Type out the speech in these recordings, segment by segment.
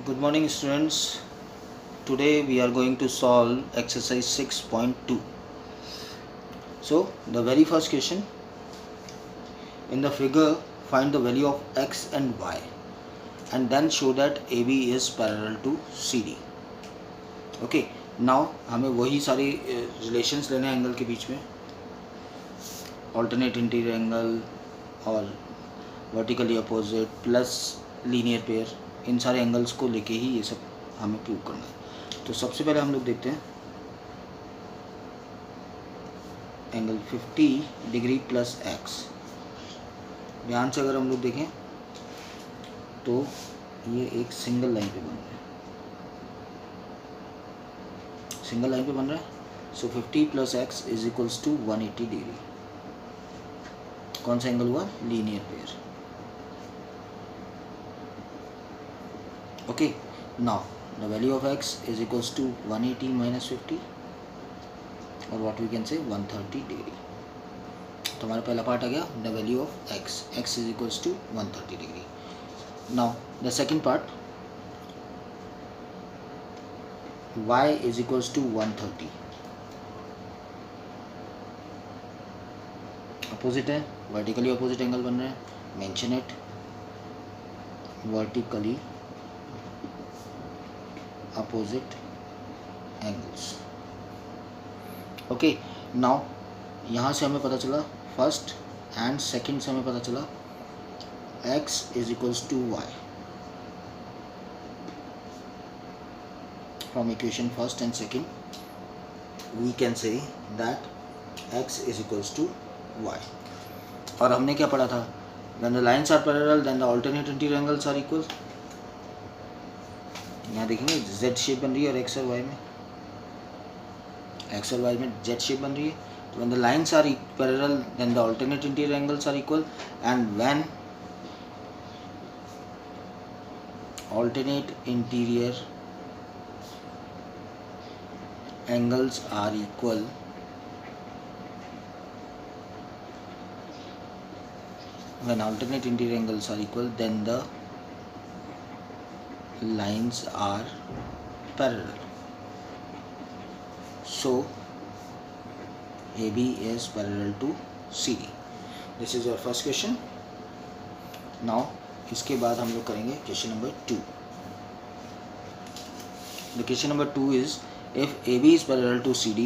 Good morning students. Today we are going to solve exercise 6.2. So the very first question, in the figure find the value of x and y and then show that AB is parallel to CD. Okay, now हमें वही सारी relations लेने हैं angle के बीच में, alternate interior angle और vertically opposite plus linear pair, इन सारे एंगल्स को लेके ही ये सब हमें प्रूव करना है। तो सबसे पहले हम लोग देखते हैं एंगल 50 डिग्री प्लस एक्स। ध्यान से अगर हम लोग देखें तो ये एक सिंगल लाइन पे बन रहा है, सिंगल लाइन पे बन रहा है। So 50 plus x is equals to 180 degree. कौन सा एंगल हुआ? Linear pair. Okay, now the value of x is equals to 180 minus 50 or what we can say 130 degree. तो हमारा पहला पार्ट आ गया, the value of x is equals to 130 degree. Now the second part, y is equals to 130. Opposite है, vertically opposite angle बन रहा है। Mention it, vertically opposite angles. Okay, now यहाँ से हमें पता चला फर्स्ट एंड सेकंड से हमें पता चला x is equals to y from equation first and second we can say that x is equals to y. और हमने क्या पढ़ा था? when the lines are parallel then the alternate interior angles are equal. यहाँ देखेंगे Z shape बन रही है और X और Y में, X और Y में Z शेप बन रही है। तो when the lines are parallel then the alternate interior angles are equal, and when alternate interior angles are equal, when alternate interior angles are equal then the lines are parallel. So AB is parallel to CD. This is your first question. Now इसके बाद हम लोग करेंगे question number 2. The question number 2 is, if AB is parallel to CD,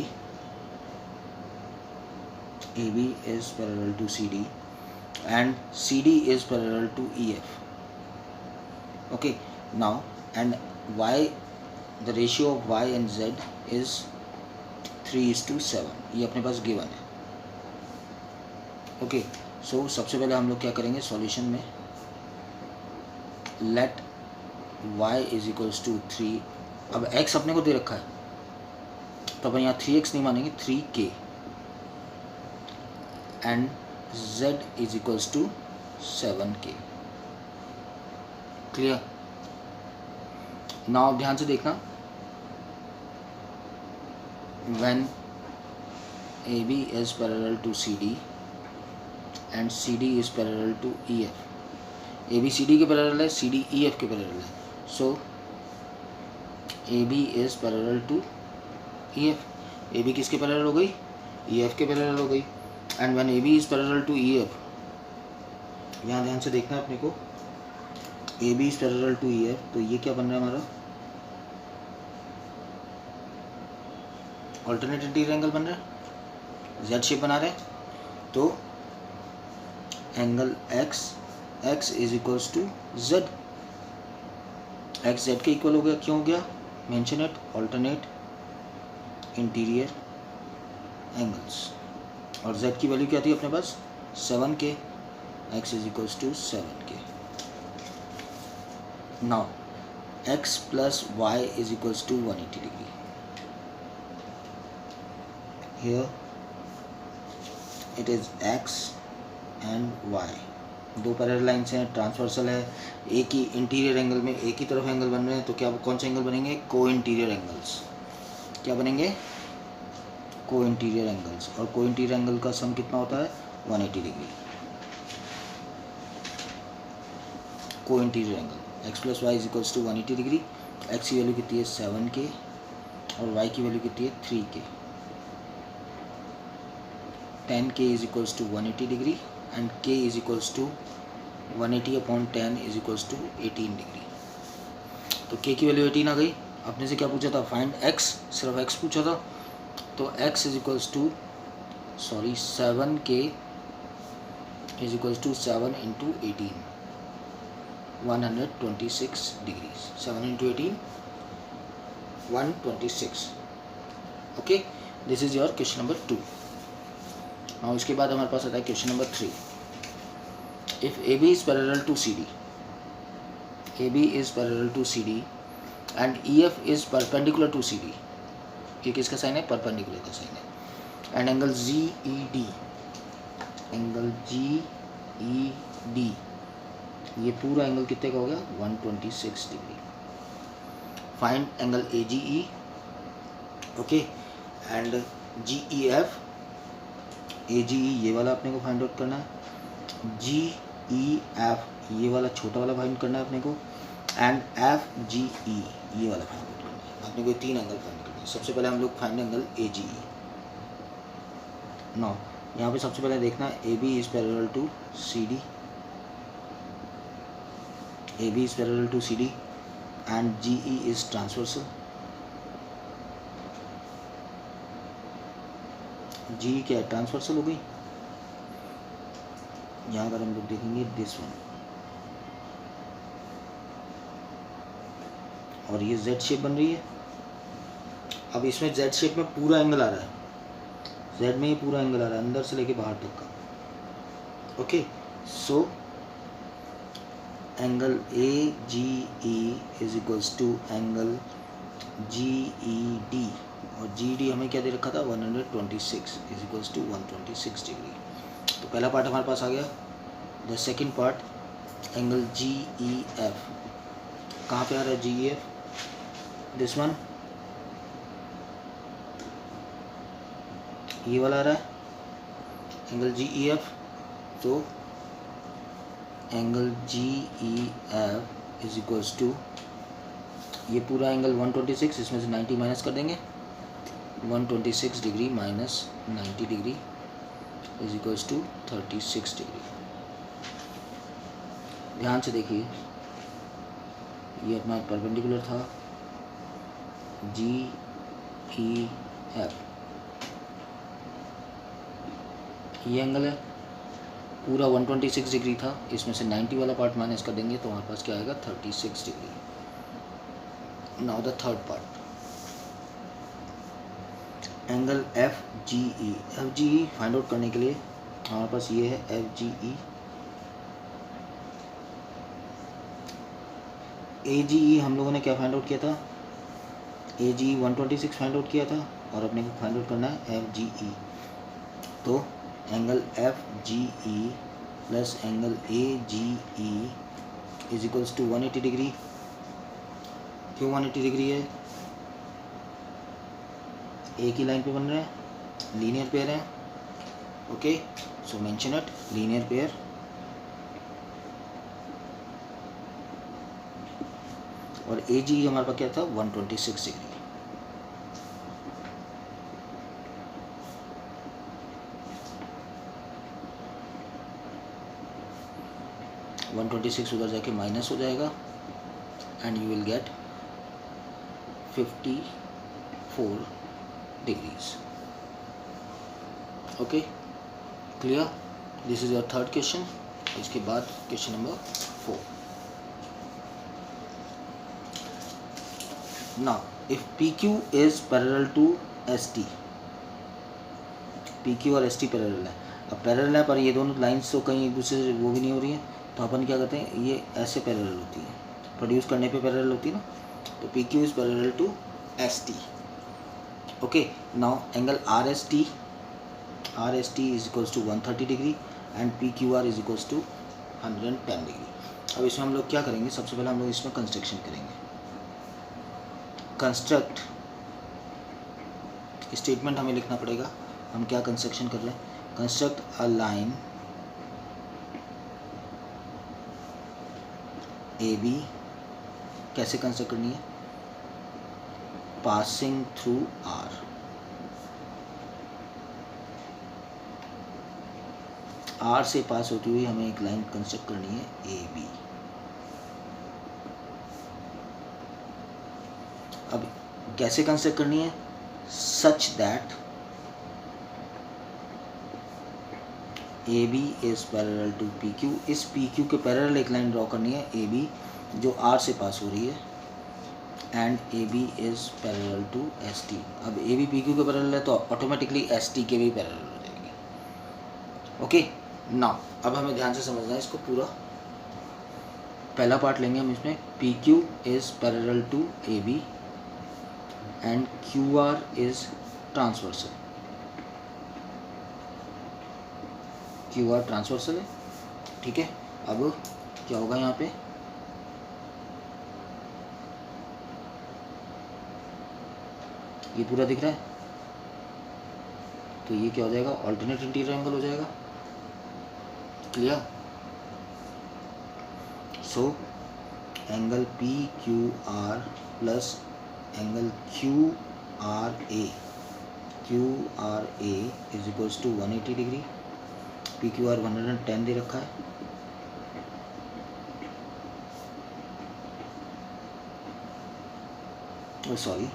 AB is parallel to CD and CD is parallel to EF. Okay, now and y, the ratio of y and z is 3:7. ये अपने पास given है. Okay, सो सबसे पहले हम लोग क्या करेंगे solution में, let y is equals to 3. अब x अपने को दे रखा है तो अपन यहाँ 3x नहीं मानेंगे, 3k and z is equals to 7k. Clear? Now ध्यान से देखना, when AB is parallel to CD and CD is parallel to EF. AB CD के पैरेलल है, CD EF के पैरेलल है. So AB is parallel to EF. AB किसके parallel हो गई? EF के पैरेलल हो गई. And when AB is parallel to EF, यहाँ ध्यान से देखना अपने को, AB is parallel to EF, तो ये क्या बन रहा है हमारा? ऑल्टरनेट इंटीरियर एंगल बन रहा है, Z शेप बना रहे हैं. तो angle x is equals to Z. x Z के इक्वल हो गया. क्यों हो गया? Mention it, alternate interior angles. और Z की वैल्यू क्या थी अपने पास? 7k. x is equals to 7k. Now x plus y is equals to 180 degree. Here it is x and y. दो पैरेलल लाइन्स हैं, ट्रांसवर्सल है, एक ही इंटीरियर एंगल में एक ही तरफ एंगल बन रहे हैं. तो क्या कौन से एंगल बनेंगे? को इंटीरियर एंगल्स. क्या बनेंगे? को इंटीरियर एंगल्स. और को इंटीरियर एंगल का सम कितना होता है? 180 डिग्री. Co interior angle x plus y is equals to 180 degree. X की वैल्यू कितनी है 7k और वाई की वैल्यू कितनी है 3k। 10k is equals to 180 degree and k is equals to 180 upon 10 is equals to 18 degree. तो k की value 18 आ गई। अपने से क्या पूछा था, फाइंड x, सिर्फ x पूछा था। तो x is equals to 7k is equals to 7 into 18, 126 degrees. 7 into 18 126। Okay, this is your question number 2। और उसके बाद हमारे पास आता है question number 3। If A B is parallel to C D, A B is parallel to C D and E F is perpendicular to C D. ये किसका sign है, परपेंडिकुलर का साइन है। And angle G E D, angle G E D, ये पूरा angle कितने का हो गया 126 degree. Find angle A G E, okay, and G E F. A G E ये वाला अपने को फाइंड आउट करना है, जी ई एफ ये वाला छोटा वाला फाइंड करना है अपने को, एंड एफ जी ई ये वाला फाइंड आउट करना है। अपने को 3 एंगल फाइंड करना है। सबसे पहले हम लोग find angle A G E. No, यहाँ पे सबसे पहले देखना A B is parallel to C D, A B is parallel to C D and G E is transversal. जी क्या है, ट्रांसवर्सल हो गई। यहाँ पर हम लोग देखेंगे दिस वन, और ये जेड शेप बन रही है। अब इसमें जेड शेप में पूरा एंगल आ रहा है, जेड में ही पूरा एंगल आ रहा है अंदर से लेके बाहर तक का। Okay, so angle A G E is equals to angle G E D, और जी डी हमें क्या दे रखा था 126 इज इक्वल्स टू 126 डिग्री। तो पहला पार्ट हमारे पास आ गया। The second part angle G E F, कहाँ पे आ रहा है G E F, this one, ये वाला आ रहा है एंगल जी ई एफ। तो angle G E F is equals to ये पूरा एंगल 126, इसमें से 90 माइनस कर देंगे, 126 degree minus 90 degree is equals to 36 degree. ध्यान से देखिए, ये अपना परपेंडिकुलर था जी ई एफ, ये एंगल है पूरा 126 डिग्री था, इसमें से 90 वाला पार्ट माइनस कर देंगे तो हमारे पास क्या आएगा 36 degree. Now the third part, angle F G E. F G E find out करने के लिए हमारे पास ये है एफ जी ई। ए जी ई हम लोगों ने क्या फाइंड आउट किया था, ए जी 126 फाइंड आउट किया था, और अपने को फाइंड आउट करना है एफ जी ई। तो angle F G E plus angle A G E is equals to 180 degree. क्यों 180 डिग्री है, एक ही लाइन पे बन रहे हैं, लीनियर पेयर है। Okay, so mention it, linear pair. और ए जी हमारे पास क्या था 126 डिग्री। वन 126 उधर जाके माइनस हो जाएगा and you will get 54 degrees. Okay, clear, this is your third question. इसके बाद question number 4। Now if P Q is parallel to S T, P Q और एस टी पैरेलल है। अब parallel है पर ये दोनों लाइन्स तो कहीं एक दूसरे से वो भी नहीं हो रही है, तो अपन क्या करते हैं, ये ऐसे पैरेलल होती है, प्रोड्यूस करने पे पैरेलल होती है ना। तो P Q is parallel to S T. Okay, now angle R S T is equals to 130 degree and P Q R is equals to 110 degree. अब इसमें हम लोग क्या करेंगे, सबसे पहले हम लोग इसमें कंस्ट्रक्शन करेंगे। कंस्ट्रक्ट स्टेटमेंट हमें लिखना पड़ेगा। हम क्या कंस्ट्रक्शन कर रहे हैं, construct a line A B कैसे कंस्ट्रक्ट करनी है, पासिंग थ्रू आर। आर से पास होती हुई हमें एक लाइन कंस्ट्रक्ट करनी है ए बी। अब कैसे कंस्ट्रक्ट करनी है, such that A B is parallel to P Q. इस पी क्यू के पैरेलल एक लाइन ड्रॉ करनी है ए बी जो आर से पास हो रही है, and A B is parallel to S T. अब ए बी पी क्यू के पैरेलल है तो ऑटोमेटिकली एस टी के भी पैरेलल हो जाएगी। ओके नाउ अब हमें ध्यान से समझना है इसको पूरा। पहला पार्ट लेंगे हम इसमें, P Q is parallel to A B and Q R is transversal. Q R transversal है, ठीक है। अब क्या होगा यहाँ पे, ये पूरा दिख रहा है तो ये क्या हो जाएगा, ऑल्टरनेट इंटीरियर एंगल हो जाएगा। Clear? So angle P Q R plus angle Q R A is equals to 180 degree. P Q R 110 दे रखा है, sorry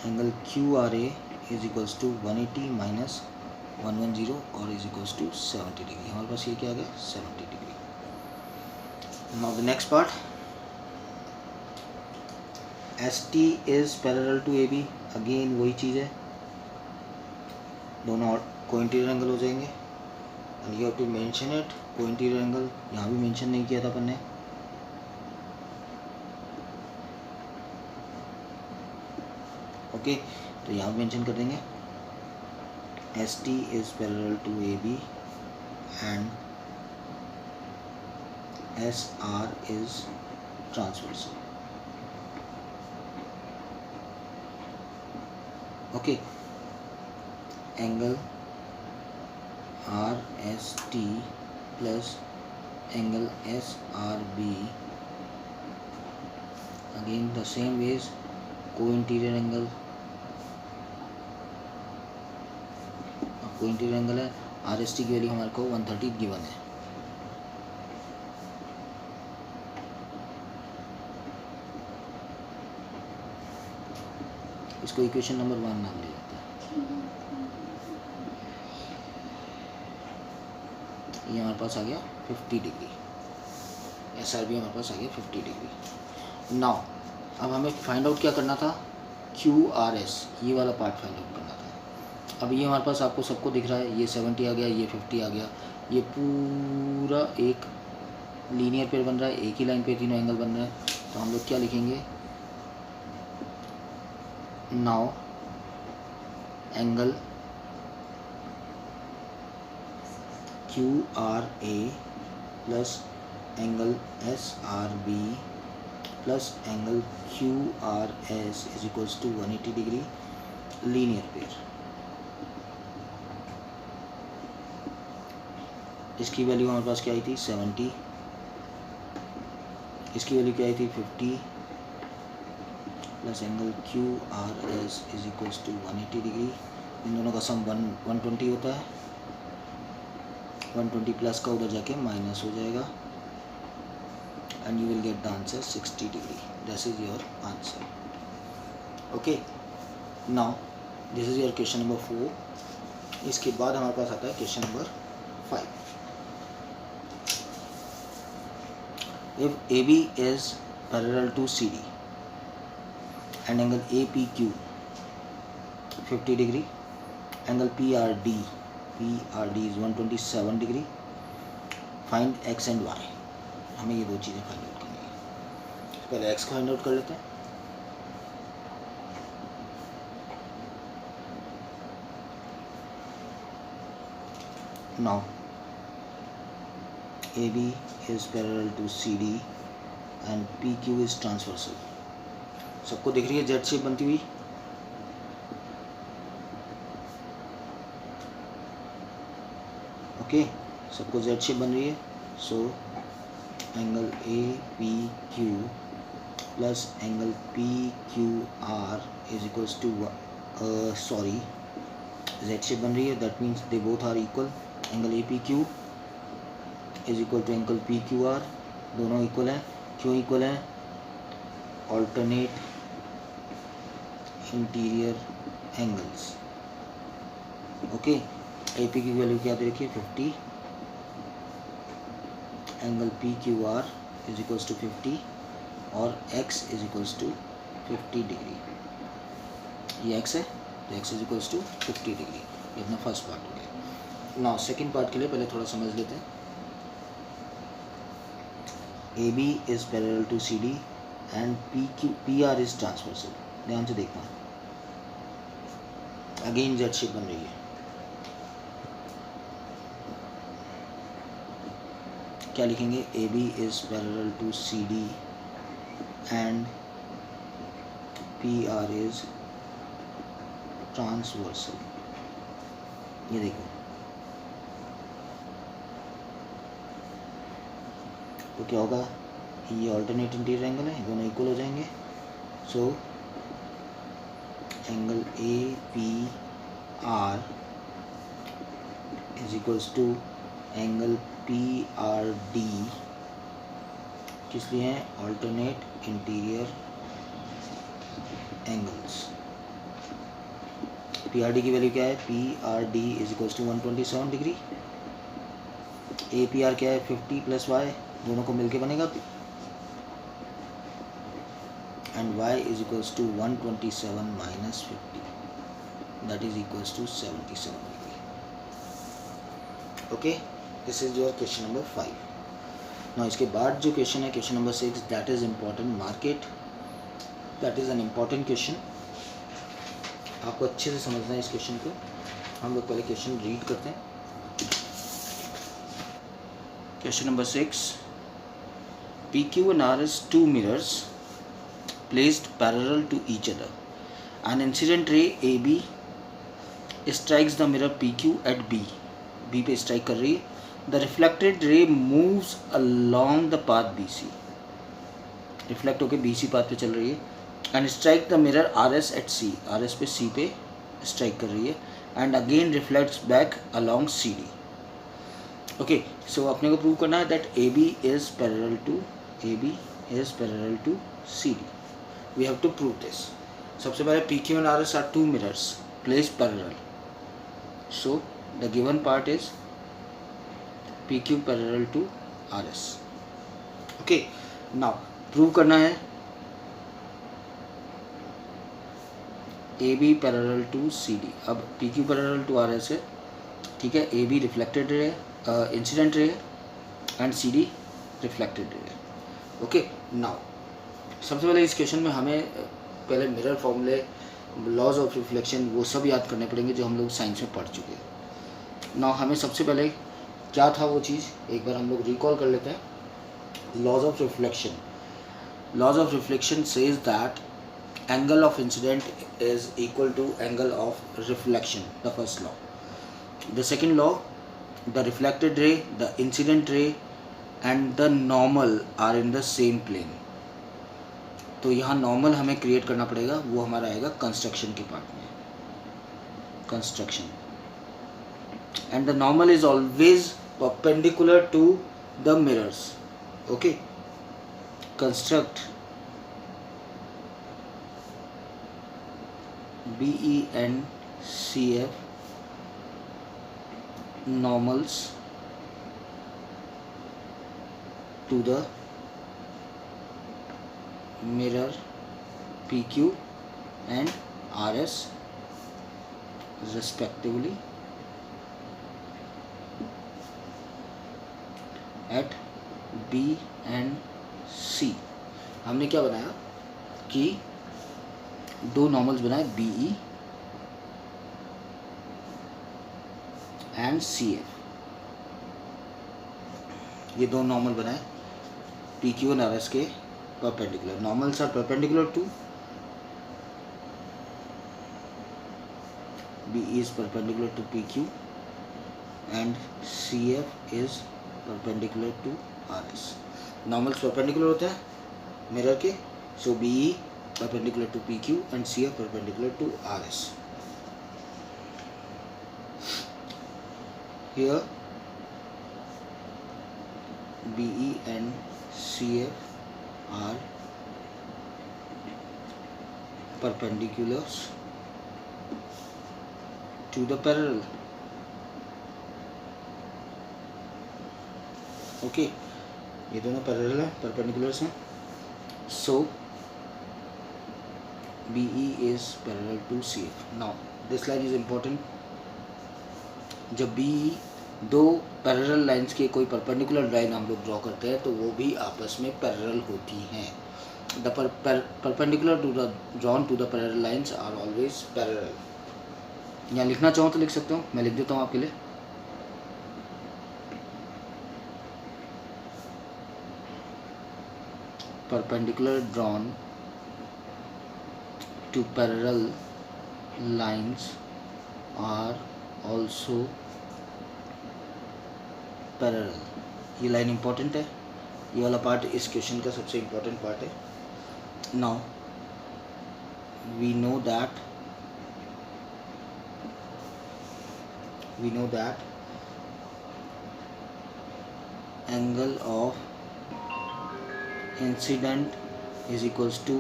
angle Q R A is equals to 180 minus 110 और इज इक्वल्स टू 70 डिग्री। हमारे पास ये क्या आ गया, 70 degree. Now the next part, S T is parallel to A B. Again वही चीज़ है, दोनों को इंटीरियर एंगल हो जाएंगे and you have to mention it. Co interior angle यहाँ भी मेंशन नहीं किया था अपन ने। ओके तो यहाँ मेंशन कर देंगे S T is parallel to A B and S R is transversal. Okay angle R S T plus angle S R B, again the same ways, co interior angle. Co interior angle है, R S T की value हमारे को 130 given है। इसको equation number 1 नाम दिया जाता है। ये हमारे पास आ गया 50 डिग्री, एस आर बी हमारे पास आ गया 50 डिग्री। नाउ अब हमें फाइंड आउट क्या करना था, क्यू आर एस, ये वाला पार्ट फाइंड आउट करना था। अब ये हमारे पास आपको सबको दिख रहा है, ये 70 आ गया, ये 50 आ गया, ये पूरा एक लीनियर पेयर बन रहा है, एक ही लाइन पे तीनों एंगल बन रहे हैं। तो हम लोग क्या लिखेंगे, now angle Q R A plus angle S R B plus angle Q R S is equals to 180 degree, linear pair. इसकी वैल्यू हमारे पास क्या आई थी, 70। इसकी वैल्यू क्या आई थी, 50 plus angle Q R S is equals to 180 degree. इन दोनों का सम 120 होता है, 120 प्लस का उधर जाके माइनस हो जाएगा and you will get the answer 60 degree. This is your answer. Okay now this is your question number 4। इसके बाद हमारे पास आता है question number 5। If A B is parallel to C D and angle APQ 50 degree, angle PRD is 127 degree, find x and y। हमें ये दो चीज़ें फाइंड आउट करनी है। पहले x को फाइंड आउट कर लेते हैं। Now AB is parallel to CD and PQ is transversal। सबको दिख रही है जेड शेप बनती हुई। ओके सबको जेड शेप बन रही है। सो angle A P Q plus angle PQR is equals to sorry Z shape बन रही है, that means they both are equal. Angle APQ is equal to angle PQR, दोनों इक्वल हैं. क्यों इक्वल हैं? Alternate interior angles. Okay, AP की value क्या दे रखी है? 50. Angle PQR is equals to 50 और x is equals to 50 degree. ये x है तो x is equals to 50 degree. ये अपना फर्स्ट पार्ट हो गया. नाउ सेकंड पार्ट के लिए पहले थोड़ा समझ लेते हैं. AB is parallel to CD and PR is transversal. ध्यान से देखना, अगेन Z शेप बन रही है. क्या लिखेंगे? AB is parallel to CD and PR is transversal. ये देखो, तो क्या होगा? ये ऑल्टरनेट इंटीरियर एंगल है, दोनों इक्वल हो जाएंगे. So angle APR is equals to angle PRD. किस लिए हैं? Alternate interior angles. PRD की वैल्यू क्या है? PRD is equals to 127 degree. APR क्या है? 50 प्लस y, दोनों को मिलके बनेगा and y is equals to 127 minus 50, that is equals to 77 degree. Okay, this is your question number 5. now इसके बाद जो क्वेश्चन है, question number 6, that is important. market, that is an important question. आपको अच्छे से समझना है इस क्वेश्चन को. हम लोग पहले क्वेश्चन रीड करते हैं. Question number 6, PQ and R is two mirrors placed parallel to each other. An incident ray AB strikes the mirror PQ at B. B पे strike कर रही है. The reflected ray moves along the path BC. Reflect होके BC path पे चल रही है. And strike the mirror RS at C. RS पे C पे strike कर रही है. And again reflects back along CD. Okay, so अपने को प्रूव करना है that AB is parallel to CD. We have to prove this. सबसे पहले PQ and RS are two mirrors placed parallel. So the given part is PQ parallel to RS. Okay, now prove करना है AB parallel to CD. अब PQ parallel to RS है, ठीक है. AB reflected ray, incident ray and CD reflected ray. Okay, now सबसे पहले इस question में हमें पहले मिरर फॉर्मूले, लॉज ऑफ रिफ्लेक्शन, वो सब याद करने पड़ेंगे जो हम लोग साइंस में पढ़ चुके हैं. नाउ हमें सबसे पहले क्या था वो चीज़ एक बार हम लोग रिकॉल कर लेते हैं. Laws of reflection. Laws of reflection says that angle of incidence is equal to angle of reflection, the first law. The second law, the reflected ray, the incident ray and the normal are in the same plane. तो यहाँ normal हमें create करना पड़ेगा, वो हमारा आएगा construction के part में. Construction. And the normal is always perpendicular to the mirrors. Okay, construct BENCF normals to the mirror PQ and RS respectively at B and C. हमने क्या बनाया कि दो नॉर्मल्स बनाए BE एंड CF. ये दो नॉर्मल बनाए PQ and RS के perpendicular. Normals are perpendicular to BE is perpendicular to PQ and CF is perpendicular to RS. Normals perpendicular होते हैं मिरर के, So BE perpendicular to PQ and CF perpendicular to RS. Here BE and CF are perpendiculars to the parallel. Okay ये दोनों parallel हैं, perpendiculars हैं. So BE is parallel to CF. Now this line is important. जब BE दो parallel lines के कोई perpendicular line हम लोग ड्रॉ करते हैं तो वो भी आपस में पैरेलल होती हैं. The perpendicular to the drawn to the parallel lines are always parallel. यहाँ लिखना चाहो तो लिख सकते हो, मैं लिख देता हूँ आपके लिए. Perpendicular drawn to parallel lines are also parallel. ये लाइन इम्पोर्टेंट है. ये वाला पार्ट इस क्वेश्चन का सबसे इम्पोर्टेंट पार्ट है. Now we know that angle of incident is equals to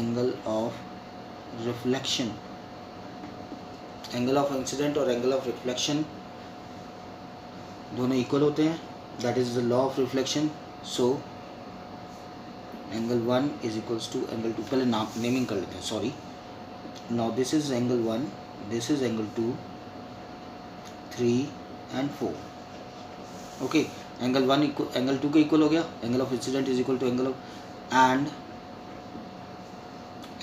angle of reflection. Angle of incident और angle of reflection दोनों इक्वल होते हैं. That is the law of reflection. So angle 1 is equals to angle 2. पहले naming कर लेते हैं. Sorry. Now this is angle 1, this is angle 2, 3 and 4. Okay. Angle 1 angle 2 के equal हो गया. Angle of incidence is equal to angle of and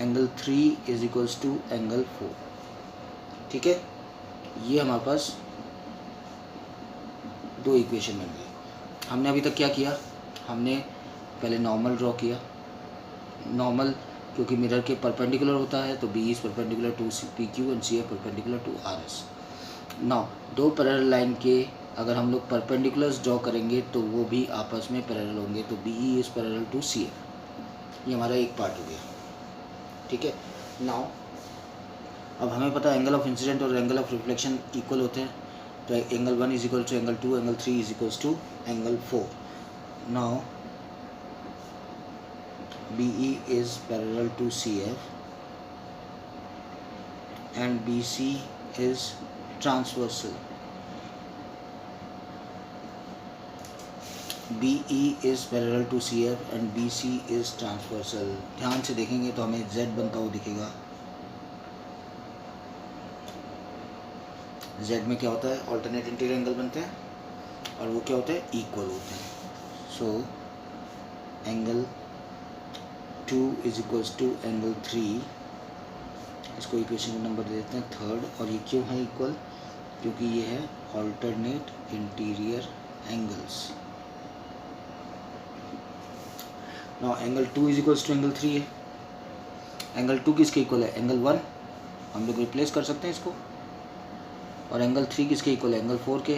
angle 3 is equals to angle 4. ठीक है. ये हमारे पास दो इक्वेशन बन गई. हमने अभी तक क्या किया? हमने पहले नॉर्मल ड्रॉ किया. नॉर्मल क्योंकि मिरर के परपेंडिकुलर होता है तो BE is perpendicular to PQ and CF perpendicular to RS. Now दो पैरेलल लाइन के अगर हम लोग परपेंडिकुलर्स ड्रॉ करेंगे तो वो भी आपस में पैरेलल होंगे. तो BE is parallel to CF. ये हमारा एक पार्ट हो गया. ठीक है. नाउ अब हमें पता है एंगल ऑफ इंसिडेंट और एंगल ऑफ रिफ्लेक्शन इक्वल होते हैं. तो angle 1 is equal to angle 2, angle 3 is equal to angle 4. Now BE is parallel to CF and BC is transversal. BE is parallel to CF and BC is transversal. ध्यान से देखेंगे तो हमें Z बनता हुआ दिखेगा. Z में क्या होता है? ऑल्टरनेट इंटीरियर एंगल बनते हैं और वो क्या होते हैं? इक्वल होते हैं. So angle 2 is equals to angle 3. इसको इक्वेशन का नंबर दे देते हैं 3rd. और ये क्यों है इक्वल? क्योंकि ये है alternate interior angles. Now angle 2 is equals to angle 3 है. एंगल 2 किसके इक्वल है? एंगल 1. हम लोग रिप्लेस कर सकते हैं इसको. और एंगल 3 किसके इक्वल है? एंगल 4 के.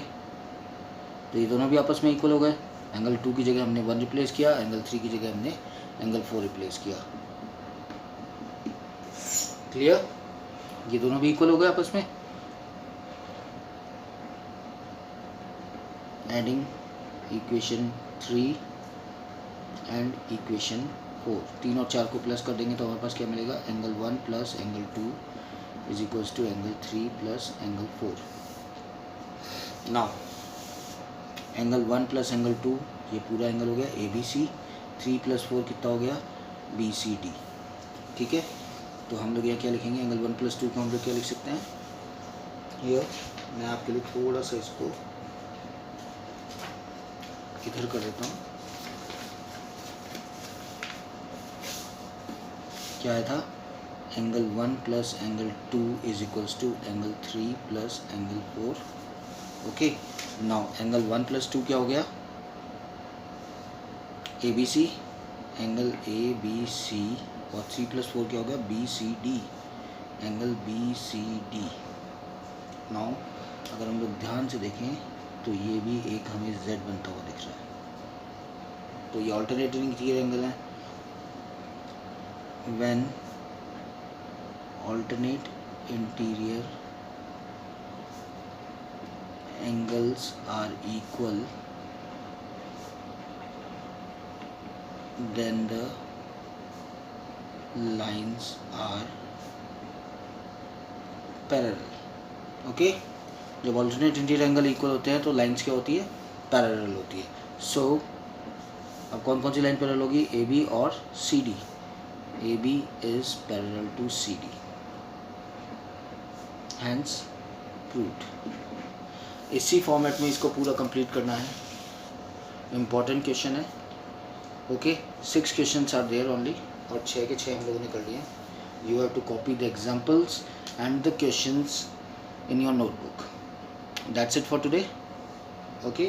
तो ये दोनों भी आपस में इक्वल हो गए. एंगल 2 की जगह हमने 1 रिप्लेस किया, एंगल 3 की जगह हमने एंगल 4 रिप्लेस किया. क्लियर? ये दोनों भी इक्वल हो गए आपस में. Adding equation 3 and equation 4. 3 और 4 को प्लस कर देंगे तो हमारे पास क्या मिलेगा? Angle 1 plus angle 2 is equals to angle 3 plus angle 4. Now angle 1 plus angle 2 ये पूरा एंगल हो गया ABC. 3 प्लस 4 कितना हो गया? BCD. ठीक है. तो हम लोग यहाँ क्या लिखेंगे? एंगल 1 प्लस 2 को हम लोग क्या लिख सकते हैं? ये मैं आपके लिए थोड़ा सा इसको इधर कर देता हूँ. क्या आया था? Angle 1 plus angle 2 is equals to angle 3 plus angle 4. Okay. Now angle 1 plus 2 क्या हो गया? ABC. Angle ABC. और 3 प्लस 4 क्या हो गया? BCD. Angle BCD. नाउ अगर हम लोग ध्यान से देखें तो ये भी एक हमें Z बनता हुआ दिख रहा है. तो ये ऑल्टरनेटिंग इंटीरियर एंगल है. when alternate interior angles are equal, then the lines are parallel. Okay, जब alternate interior angle equal होते हैं तो लाइन्स क्या होती है, पैरेलल होती है. सो अब कौन कौन सी लाइन पैरेलल होगी, ए बी और C D. A B is parallel to C D, hence proved. इसी फॉर्मेट में इसको पूरा कंप्लीट करना है. इम्पॉर्टेंट क्वेश्चन है. Okay, 6 questions are there only, और 6 के 6 हम लोगों ने कर लिए. You have to copy the examples and the questions in your notebook. That's it for today. Okay.